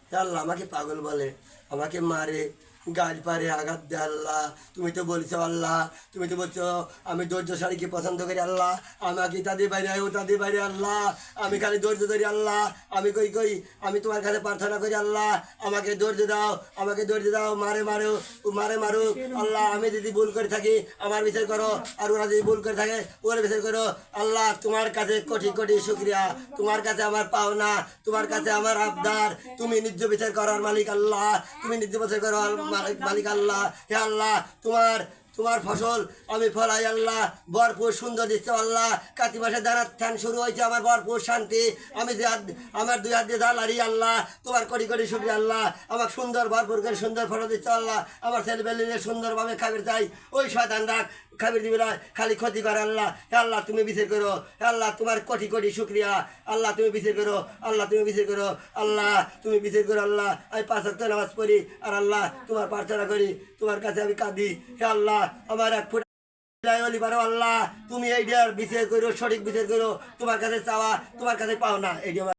হে আল্লাহ আমাকে পাগল বলে, আমাকে মারে, গাড়ি পারে আঘাত দেয় আল্লাহ। তুমি তো বলছো আল্লাহ, তুমি তো বলছো আমি ধৈর্যশালীকে পছন্দ করি আল্লাহ। আমাকে তাদের বাইরে ও তাদের বাইরে আল্লাহ, আমি খালি ধৈর্য ধরি আল্লাহ। আমি কই কই আমি তোমার কাছে প্রার্থনা করি আল্লাহ, আমাকে ধৈর্য দাও, আমাকে ধৈর্য দাও। মারে মারো, মারে মারো আল্লাহ। আমি যদি ভুল করে থাকি আমার বিচার করো, আর ওরা যদি ভুল করে থাকে ওর বিচার করো আল্লাহ। তোমার কাছে কোটি কোটি শুক্রিয়া, তোমার কাছে আমার পাওনা, তোমার কাছে আমার আবদার। তুমি নিজ বিচার করার মালিক আল্লাহ, তুমি নিজ বিচার করার মালিক আল্লাহ। হে আল্লাহ, তোমার তোমার ফসল আমি ফলাই আল্লাহ, ভরপুর সুন্দর দিচ্ছে আল্লাহ। কাতি মাসে দাঁড়ার ধ্যান শুরু হয়েছে আমার, ভরপুর শান্তি। আমি যে আমার দুই হাত দিয়ে দাঁড়ারি আল্লাহ, তোমার কোটি কোটি শুক্রিয়া আল্লাহ। আমার সুন্দর ভরপুর করে সুন্দর ফসল দিচ্ছে আল্লাহ। আমার ছেলে পেলে সুন্দরভাবে খাবার চাই, ওই শয়তান রাখ খাবার দিবি না, খালি ক্ষতি করে আল্লাহ। হে আল্লাহ তুমি বিচার করো, হে আল্লাহ তোমার কোটি কোটি শুক্রিয়া আল্লাহ। তুমি বিচার করো আল্লাহ, তুমি বিচার করো আল্লাহ, তুমি বিচার করো আল্লাহ। আমি 5 ওয়াক্ত নামাজ পড়ি আর আল্লাহ তোমার প্রার্থনা করি, তোমার কাছে আমি কাঁদি। হে আল্লাহ আমার এক ফুট আল্লাহ, তুমি এই বিচার করো, সঠিক বিচার করো। তোমার কাছে চাওয়া তোমার কাছে পাও না, এই